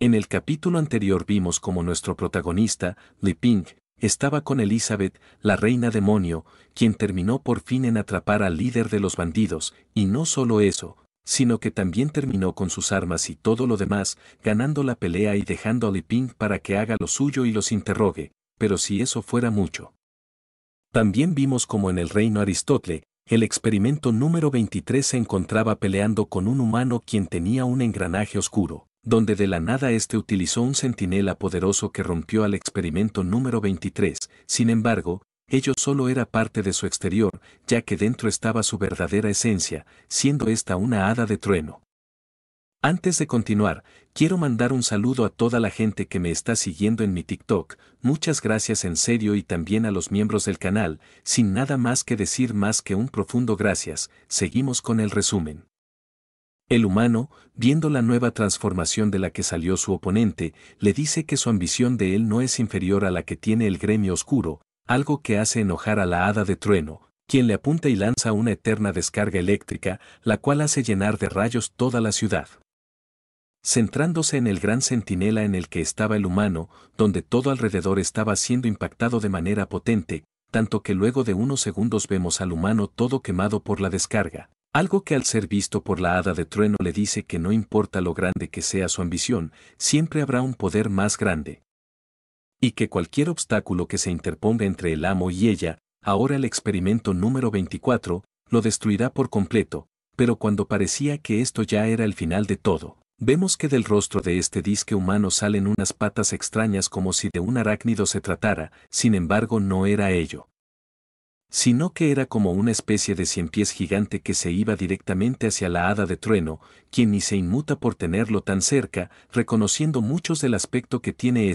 En el capítulo anterior vimos como nuestro protagonista, Li Ping, estaba con Elizabeth, la reina demonio, quien terminó por fin en atrapar al líder de los bandidos, y no solo eso, sino que también terminó con sus armas y todo lo demás, ganando la pelea y dejando a Li Ping para que haga lo suyo y los interrogue, pero si eso fuera mucho. También vimos como en el reino Aristótle, el experimento número 23 se encontraba peleando con un humano quien tenía un engranaje oscuro, donde de la nada este utilizó un centinela poderoso que rompió al experimento número 23, sin embargo, ello solo era parte de su exterior, ya que dentro estaba su verdadera esencia, siendo esta una hada de trueno. Antes de continuar, quiero mandar un saludo a toda la gente que me está siguiendo en mi TikTok, muchas gracias en serio y también a los miembros del canal, sin nada más que decir más que un profundo gracias, seguimos con el resumen. El humano, viendo la nueva transformación de la que salió su oponente, le dice que su ambición de él no es inferior a la que tiene el gremio oscuro, algo que hace enojar a la hada de trueno, quien le apunta y lanza una eterna descarga eléctrica, la cual hace llenar de rayos toda la ciudad. Centrándose en el gran centinela en el que estaba el humano, donde todo alrededor estaba siendo impactado de manera potente, tanto que luego de unos segundos vemos al humano todo quemado por la descarga, algo que al ser visto por la hada de trueno le dice que no importa lo grande que sea su ambición, siempre habrá un poder más grande. Y que cualquier obstáculo que se interponga entre el amo y ella, ahora el experimento número 24, lo destruirá por completo, pero cuando parecía que esto ya era el final de todo, vemos que del rostro de este disque humano salen unas patas extrañas como si de un arácnido se tratara, sin embargo no era ello. Sino que era como una especie de ciempiés gigante que se iba directamente hacia la hada de trueno, quien ni se inmuta por tenerlo tan cerca, reconociendo muchos del aspecto que tiene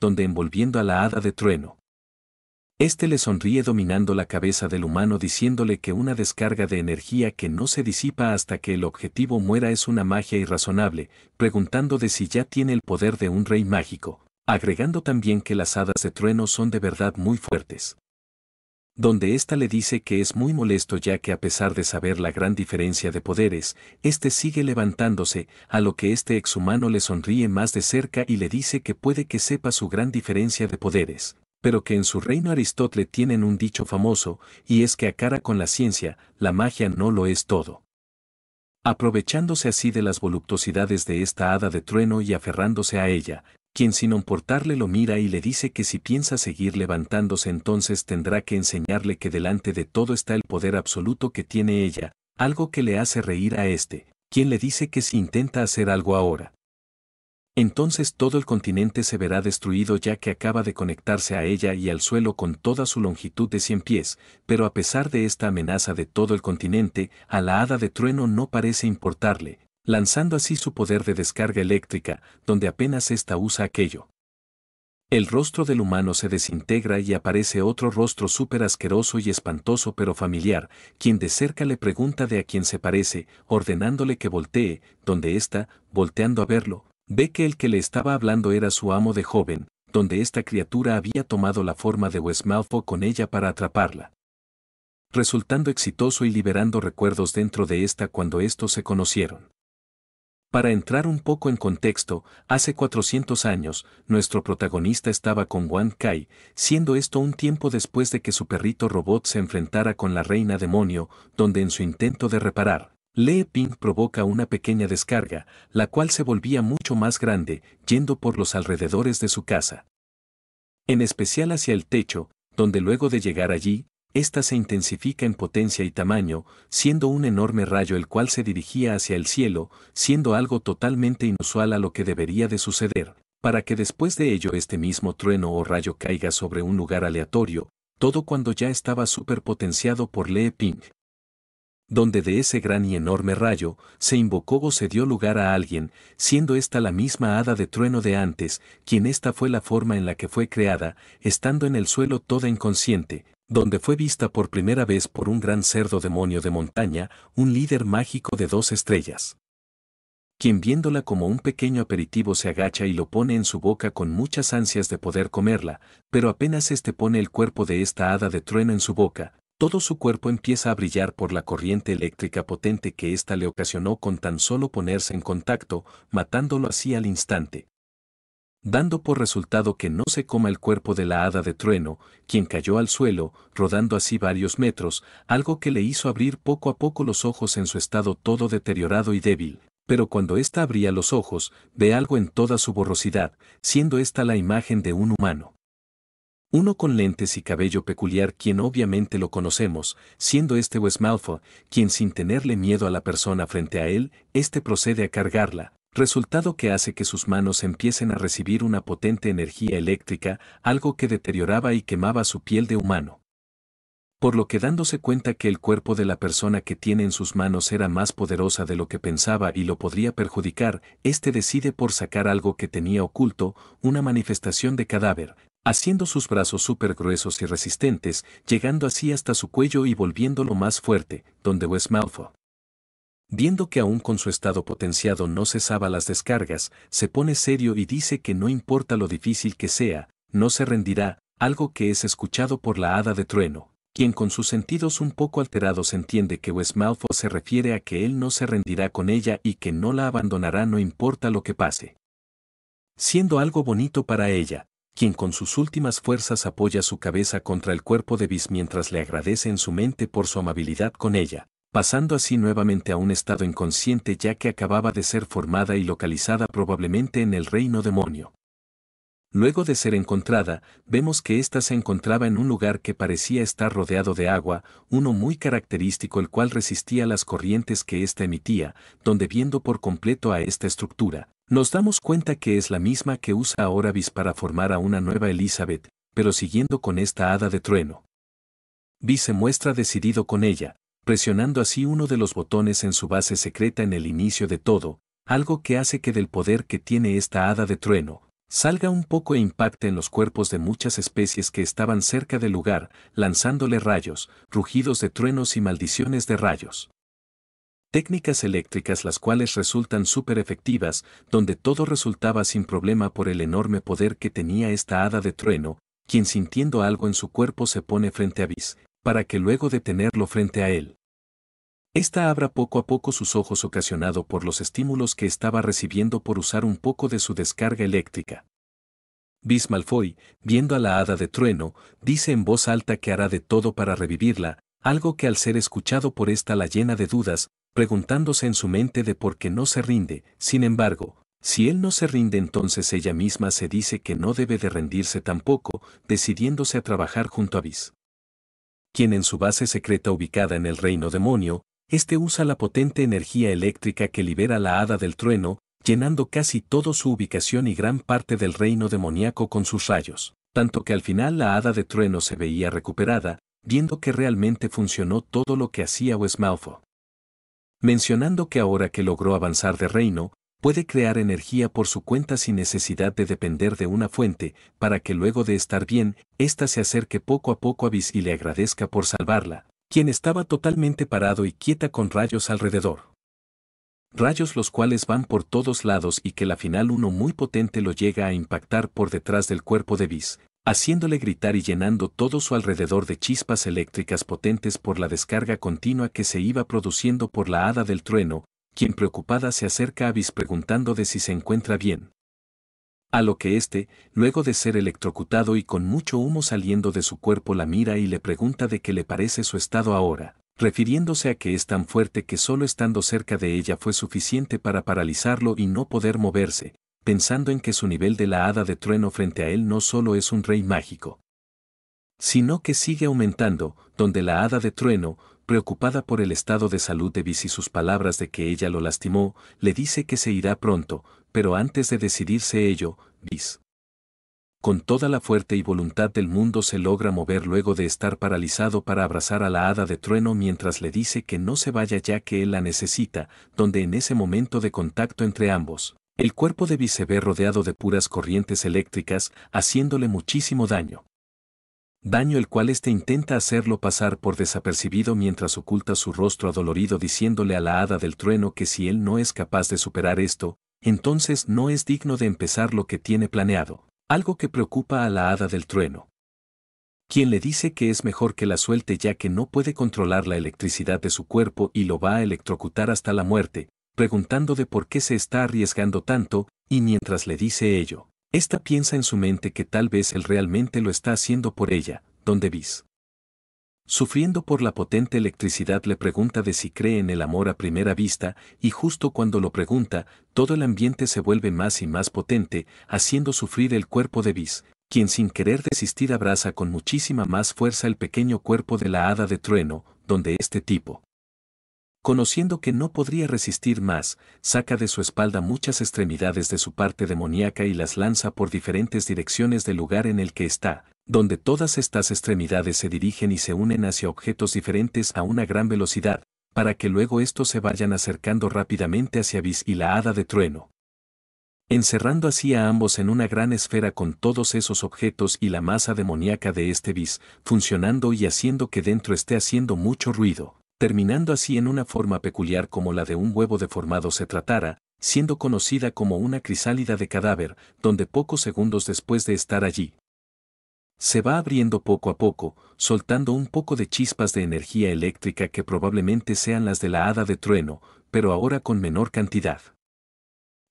donde envolviendo a la hada de trueno. Este le sonríe dominando la cabeza del humano diciéndole que una descarga de energía que no se disipa hasta que el objetivo muera es una magia irrazonable, preguntando de si ya tiene el poder de un rey mágico, agregando también que las hadas de trueno son de verdad muy fuertes. Donde ésta le dice que es muy molesto ya que a pesar de saber la gran diferencia de poderes, sigue levantándose, a lo que este exhumano le sonríe más de cerca y le dice que puede que sepa su gran diferencia de poderes, pero que en su reino Aristótle tienen un dicho famoso, y es que a cara con la ciencia, la magia no lo es todo. Aprovechándose así de las voluptuosidades de esta hada de trueno y aferrándose a ella, quien sin importarle lo mira y le dice que si piensa seguir levantándose entonces tendrá que enseñarle que delante de todo está el poder absoluto que tiene ella, algo que le hace reír a quien le dice que si intenta hacer algo ahora, entonces todo el continente se verá destruido ya que acaba de conectarse a ella y al suelo con toda su longitud de 100 pies, pero a pesar de esta amenaza de todo el continente, a la hada de trueno no parece importarle, lanzando así su poder de descarga eléctrica, donde apenas ésta usa aquello. El rostro del humano se desintegra y aparece otro rostro súper asqueroso y espantoso pero familiar, quien de cerca le pregunta de a quién se parece, ordenándole que voltee, donde ésta, volteando a verlo, ve que el que le estaba hablando era su amo de joven, donde esta criatura había tomado la forma de Wes Malfoy con ella para atraparla, resultando exitoso y liberando recuerdos dentro de esta cuando estos se conocieron. Para entrar un poco en contexto, hace 400 años, nuestro protagonista estaba con Wan Kai, siendo esto un tiempo después de que su perrito robot se enfrentara con la reina demonio, donde en su intento de reparar, Lee Ping provoca una pequeña descarga, la cual se volvía mucho más grande, yendo por los alrededores de su casa. En especial hacia el techo, donde luego de llegar allí, esta se intensifica en potencia y tamaño, siendo un enorme rayo el cual se dirigía hacia el cielo, siendo algo totalmente inusual a lo que debería de suceder, para que después de ello este mismo trueno o rayo caiga sobre un lugar aleatorio, todo cuando ya estaba superpotenciado por Lee Ping. Donde de ese gran y enorme rayo, se invocó o se dio lugar a alguien, siendo esta la misma hada de trueno de antes, quien esta fue la forma en la que fue creada, estando en el suelo toda inconsciente, donde fue vista por primera vez por un gran cerdo demonio de montaña, un líder mágico de 2 estrellas. Quien viéndola como un pequeño aperitivo se agacha y lo pone en su boca con muchas ansias de poder comerla, pero apenas pone el cuerpo de esta hada de trueno en su boca, todo su cuerpo empieza a brillar por la corriente eléctrica potente que ésta le ocasionó con tan solo ponerse en contacto, matándolo así al instante. dando por resultado que no se coma el cuerpo de la hada de trueno, quien cayó al suelo, rodando así varios metros, algo que le hizo abrir poco a poco los ojos en su estado todo deteriorado y débil. Pero cuando ésta abría los ojos, ve algo en toda su borrosidad, siendo esta la imagen de un humano. Uno con lentes y cabello peculiar, quien obviamente lo conocemos, siendo este Wes Malfoy, quien sin tenerle miedo a la persona frente a él, procede a cargarla, resultado que hace que sus manos empiecen a recibir una potente energía eléctrica, algo que deterioraba y quemaba su piel de humano. Por lo que dándose cuenta que el cuerpo de la persona que tiene en sus manos era más poderosa de lo que pensaba y lo podría perjudicar, decide por sacar algo que tenía oculto, una manifestación de cadáver, haciendo sus brazos súper gruesos y resistentes, llegando así hasta su cuello y volviéndolo más fuerte, donde Wes Malfoy, viendo que aún con su estado potenciado no cesaba las descargas, se pone serio y dice que no importa lo difícil que sea, no se rendirá, algo que es escuchado por la hada de trueno, quien con sus sentidos un poco alterados entiende que Wes Malfoy se refiere a que él no se rendirá con ella y que no la abandonará no importa lo que pase. Siendo algo bonito para ella, quien con sus últimas fuerzas apoya su cabeza contra el cuerpo de Vis mientras le agradece en su mente por su amabilidad con ella, pasando así nuevamente a un estado inconsciente ya que acababa de ser formada y localizada probablemente en el reino demonio. Luego de ser encontrada, vemos que ésta se encontraba en un lugar que parecía estar rodeado de agua, uno muy característico el cual resistía las corrientes que ésta emitía, donde viendo por completo a esta estructura, nos damos cuenta que es la misma que usa ahora Vis para formar a una nueva Elizabeth, pero siguiendo con esta hada de trueno. Vis se muestra decidido con ella, presionando así uno de los botones en su base secreta en el inicio de todo, algo que hace que del poder que tiene esta hada de trueno, salga un poco e impacte en los cuerpos de muchas especies que estaban cerca del lugar, lanzándole rayos, rugidos de truenos y maldiciones de rayos. Técnicas eléctricas las cuales resultan súper efectivas, donde todo resultaba sin problema por el enorme poder que tenía esta hada de trueno, quien sintiendo algo en su cuerpo se pone frente a Vis, para que luego de tenerlo frente a él, esta abra poco a poco sus ojos ocasionado por los estímulos que estaba recibiendo por usar un poco de su descarga eléctrica. Vis Malfoy, viendo a la hada de trueno, dice en voz alta que hará de todo para revivirla, algo que al ser escuchado por esta la llena de dudas, preguntándose en su mente de por qué no se rinde. Sin embargo, si él no se rinde entonces ella misma se dice que no debe de rendirse tampoco, decidiéndose a trabajar junto a Vis, quien en su base secreta ubicada en el reino demonio, usa la potente energía eléctrica que libera la hada del trueno, llenando casi toda su ubicación y gran parte del reino demoníaco con sus rayos, tanto que al final la hada de trueno se veía recuperada, viendo que realmente funcionó todo lo que hacía Wes Malfoy. Mencionando que ahora que logró avanzar de reino, puede crear energía por su cuenta sin necesidad de depender de una fuente, para que luego de estar bien, ésta se acerque poco a poco a Vis y le agradezca por salvarla, quien estaba totalmente parado y quieta con rayos alrededor. Rayos los cuales van por todos lados y que la final uno muy potente lo llega a impactar por detrás del cuerpo de Vis, haciéndole gritar y llenando todo su alrededor de chispas eléctricas potentes por la descarga continua que se iba produciendo por la hada del trueno, quien preocupada se acerca a Vis preguntando de si se encuentra bien. A lo que luego de ser electrocutado y con mucho humo saliendo de su cuerpo la mira y le pregunta de qué le parece su estado ahora, refiriéndose a que es tan fuerte que solo estando cerca de ella fue suficiente para paralizarlo y no poder moverse, pensando en que su nivel de la hada de trueno frente a él no solo es un rey mágico, sino que sigue aumentando, donde la hada de trueno, preocupada por el estado de salud de Vis y sus palabras de que ella lo lastimó, le dice que se irá pronto, pero antes de decidirse ello, Vis, con toda la fuerza y voluntad del mundo se logra mover luego de estar paralizado para abrazar a la hada de trueno mientras le dice que no se vaya ya que él la necesita, donde en ese momento de contacto entre ambos, el cuerpo de Vis se ve rodeado de puras corrientes eléctricas, haciéndole muchísimo daño. Daño el cual intenta hacerlo pasar por desapercibido mientras oculta su rostro adolorido diciéndole a la hada del trueno que si él no es capaz de superar esto, entonces no es digno de empezar lo que tiene planeado, algo que preocupa a la hada del trueno, quien le dice que es mejor que la suelte ya que no puede controlar la electricidad de su cuerpo y lo va a electrocutar hasta la muerte, preguntando de por qué se está arriesgando tanto, y mientras le dice ello, Esta piensa en su mente que tal vez él realmente lo está haciendo por ella, donde Vis, sufriendo por la potente electricidad, le pregunta de si cree en el amor a primera vista, y justo cuando lo pregunta, todo el ambiente se vuelve más y más potente, haciendo sufrir el cuerpo de Vis, quien sin querer desistir abraza con muchísima más fuerza el pequeño cuerpo de la hada de trueno, donde este tipo, conociendo que no podría resistir más, saca de su espalda muchas extremidades de su parte demoníaca y las lanza por diferentes direcciones del lugar en el que está, donde todas estas extremidades se dirigen y se unen hacia objetos diferentes a una gran velocidad, para que luego estos se vayan acercando rápidamente hacia Vis y la hada de trueno, encerrando así a ambos en una gran esfera con todos esos objetos y la masa demoníaca de este Vis, funcionando y haciendo que dentro esté haciendo mucho ruido, terminando así en una forma peculiar como la de un huevo deformado se tratara, siendo conocida como una crisálida de cadáver, donde pocos segundos después de estar allí, se va abriendo poco a poco, soltando un poco de chispas de energía eléctrica que probablemente sean las de la hada de trueno, pero ahora con menor cantidad,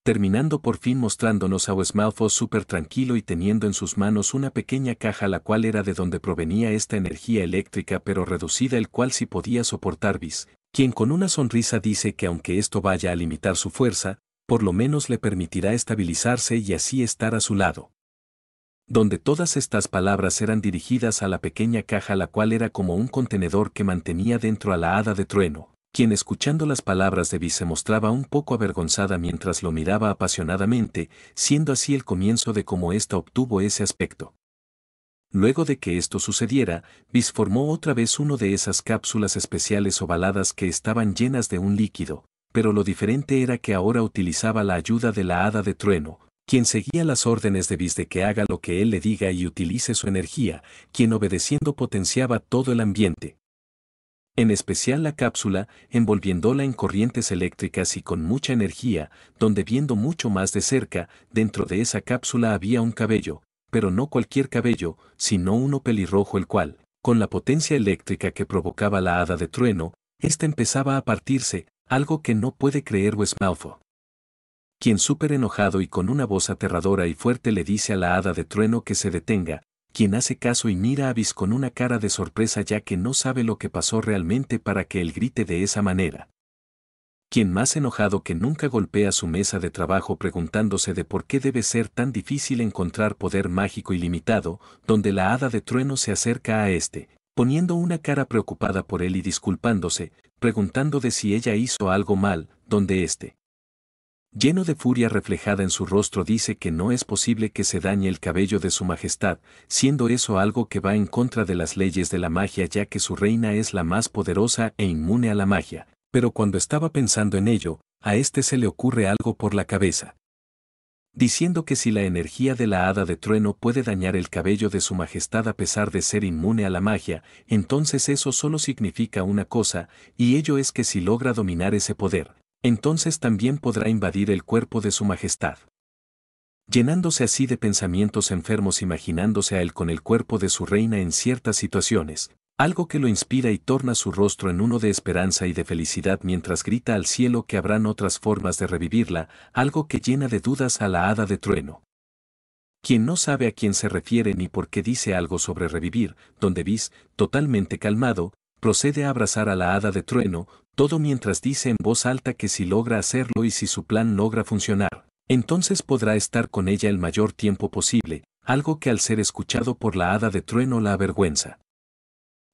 terminando por fin mostrándonos a Wesmalfos súper tranquilo y teniendo en sus manos una pequeña caja la cual era de donde provenía esta energía eléctrica pero reducida, el cual sí podía soportar Vis, quien con una sonrisa dice que aunque esto vaya a limitar su fuerza, por lo menos le permitirá estabilizarse y así estar a su lado. Donde todas estas palabras eran dirigidas a la pequeña caja la cual era como un contenedor que mantenía dentro a la hada de trueno, quien escuchando las palabras de Vis se mostraba un poco avergonzada mientras lo miraba apasionadamente, siendo así el comienzo de cómo ésta obtuvo ese aspecto. Luego de que esto sucediera, Vis formó otra vez uno de esas cápsulas especiales ovaladas que estaban llenas de un líquido, pero lo diferente era que ahora utilizaba la ayuda de la hada de trueno, quien seguía las órdenes de Vis de que haga lo que él le diga y utilice su energía, quien obedeciendo potenciaba todo el ambiente, en especial la cápsula, envolviéndola en corrientes eléctricas y con mucha energía, donde viendo mucho más de cerca, dentro de esa cápsula había un cabello, pero no cualquier cabello, sino uno pelirrojo el cual, con la potencia eléctrica que provocaba la hada de trueno, ésta empezaba a partirse, algo que no puede creer Wesmalfo, quien súper enojado y con una voz aterradora y fuerte le dice a la hada de trueno que se detenga, quien hace caso y mira a Vis con una cara de sorpresa ya que no sabe lo que pasó realmente para que él grite de esa manera. Quien más enojado que nunca golpea su mesa de trabajo preguntándose de por qué debe ser tan difícil encontrar poder mágico ilimitado, donde la hada de trueno se acerca a este, poniendo una cara preocupada por él y disculpándose, preguntando de si ella hizo algo mal, donde este, lleno de furia reflejada en su rostro, dice que no es posible que se dañe el cabello de su majestad, siendo eso algo que va en contra de las leyes de la magia ya que su reina es la más poderosa e inmune a la magia, pero cuando estaba pensando en ello, a este se le ocurre algo por la cabeza, diciendo que si la energía de la hada de trueno puede dañar el cabello de su majestad a pesar de ser inmune a la magia, entonces eso solo significa una cosa, y ello es que si logra dominar ese poder, entonces también podrá invadir el cuerpo de su majestad. Llenándose así de pensamientos enfermos, imaginándose a él con el cuerpo de su reina en ciertas situaciones, algo que lo inspira y torna su rostro en uno de esperanza y de felicidad mientras grita al cielo que habrán otras formas de revivirla, algo que llena de dudas a la hada de trueno, quien no sabe a quién se refiere ni por qué dice algo sobre revivir, donde Vis, totalmente calmado, procede a abrazar a la hada de trueno, todo mientras dice en voz alta que si logra hacerlo y si su plan logra funcionar, entonces podrá estar con ella el mayor tiempo posible, algo que al ser escuchado por la hada de trueno la avergüenza.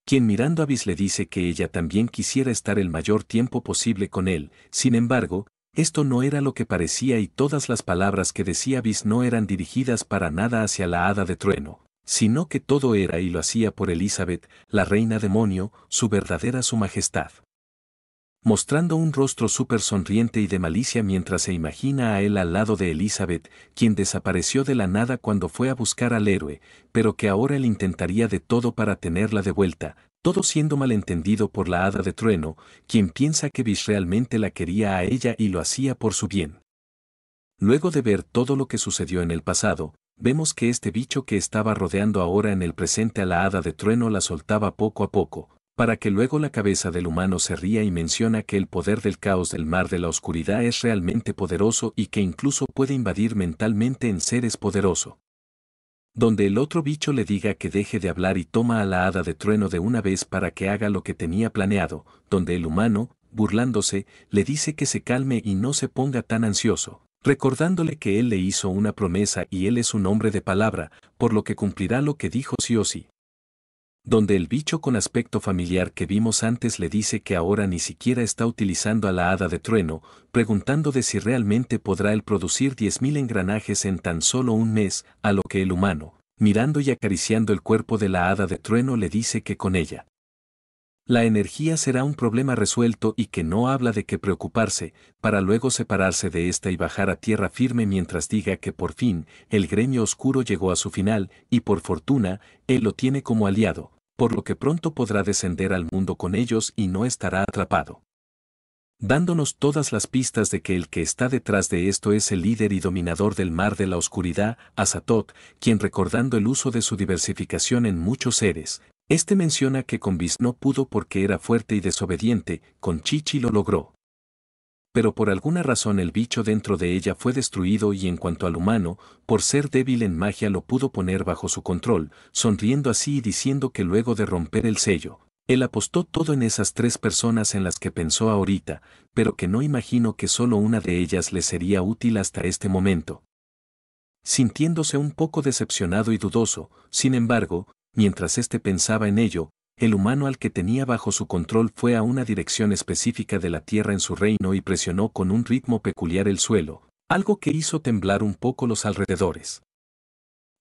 Quien mirando a Vis le dice que ella también quisiera estar el mayor tiempo posible con él, sin embargo, esto no era lo que parecía y todas las palabras que decía Vis no eran dirigidas para nada hacia la hada de trueno, sino que todo era y lo hacía por Elizabeth, la reina demonio, su verdadera su majestad. Mostrando un rostro súper sonriente y de malicia mientras se imagina a él al lado de Elizabeth, quien desapareció de la nada cuando fue a buscar al héroe, pero que ahora él intentaría de todo para tenerla de vuelta, todo siendo malentendido por la hada de trueno, quien piensa que Vis realmente la quería a ella y lo hacía por su bien. Luego de ver todo lo que sucedió en el pasado, vemos que este bicho que estaba rodeando ahora en el presente a la hada de trueno la soltaba poco a poco, para que luego la cabeza del humano se ría y menciona que el poder del caos del mar de la oscuridad es realmente poderoso y que incluso puede invadir mentalmente en seres poderosos. Donde el otro bicho le diga que deje de hablar y toma a la hada de trueno de una vez para que haga lo que tenía planeado, donde el humano, burlándose, le dice que se calme y no se ponga tan ansioso, recordándole que él le hizo una promesa y él es un hombre de palabra, por lo que cumplirá lo que dijo sí o sí. Donde el bicho con aspecto familiar que vimos antes le dice que ahora ni siquiera está utilizando a la hada de trueno, preguntando de si realmente podrá él producir 10.000 engranajes en tan solo un mes, a lo que el humano, mirando y acariciando el cuerpo de la hada de trueno le dice que con ella la energía será un problema resuelto y que no habla de qué preocuparse, para luego separarse de esta y bajar a tierra firme mientras diga que por fin, el gremio oscuro llegó a su final y por fortuna, él lo tiene como aliado, por lo que pronto podrá descender al mundo con ellos y no estará atrapado. Dándonos todas las pistas de que el que está detrás de esto es el líder y dominador del mar de la oscuridad, Azatoth, quien recordando el uso de su diversificación en muchos seres, este menciona que con Vis no pudo porque era fuerte y desobediente, con Chichi lo logró. Pero por alguna razón el bicho dentro de ella fue destruido y en cuanto al humano, por ser débil en magia lo pudo poner bajo su control, sonriendo así y diciendo que luego de romper el sello, él apostó todo en esas 3 personas en las que pensó ahorita, pero que no imagino que solo una de ellas le sería útil hasta este momento. Sintiéndose un poco decepcionado y dudoso, sin embargo, mientras éste pensaba en ello, el humano al que tenía bajo su control fue a una dirección específica de la tierra en su reino y presionó con un ritmo peculiar el suelo, algo que hizo temblar un poco los alrededores.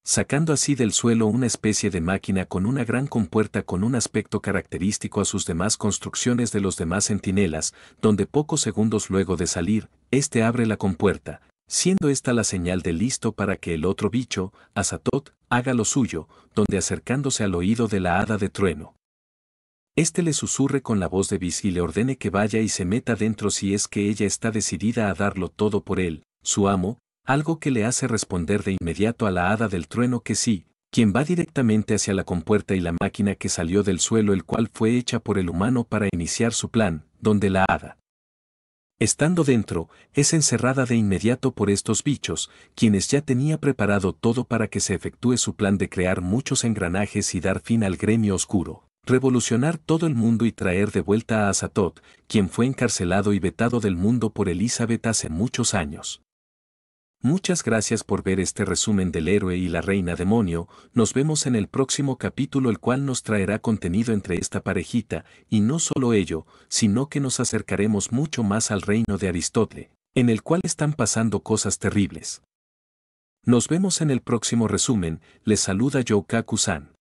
Sacando así del suelo una especie de máquina con una gran compuerta con un aspecto característico a sus demás construcciones de los demás centinelas, donde pocos segundos luego de salir, este abre la compuerta, siendo esta la señal de listo para que el otro bicho, Azatoth, haga lo suyo, donde acercándose al oído de la hada de trueno. Este le susurre con la voz de Vis y le ordene que vaya y se meta dentro si es que ella está decidida a darlo todo por él, su amo, algo que le hace responder de inmediato a la hada del trueno que sí, quien va directamente hacia la compuerta y la máquina que salió del suelo el cual fue hecha por el humano para iniciar su plan, donde la hada, estando dentro, es encerrada de inmediato por estos bichos, quienes ya tenía preparado todo para que se efectúe su plan de crear muchos engranajes y dar fin al gremio oscuro, revolucionar todo el mundo y traer de vuelta a Azatoth, quien fue encarcelado y vetado del mundo por Elizabeth hace muchos años. Muchas gracias por ver este resumen del héroe y la reina demonio, nos vemos en el próximo capítulo el cual nos traerá contenido entre esta parejita, y no solo ello, sino que nos acercaremos mucho más al reino de Aristótle, en el cual están pasando cosas terribles. Nos vemos en el próximo resumen, les saluda Youkaku-san.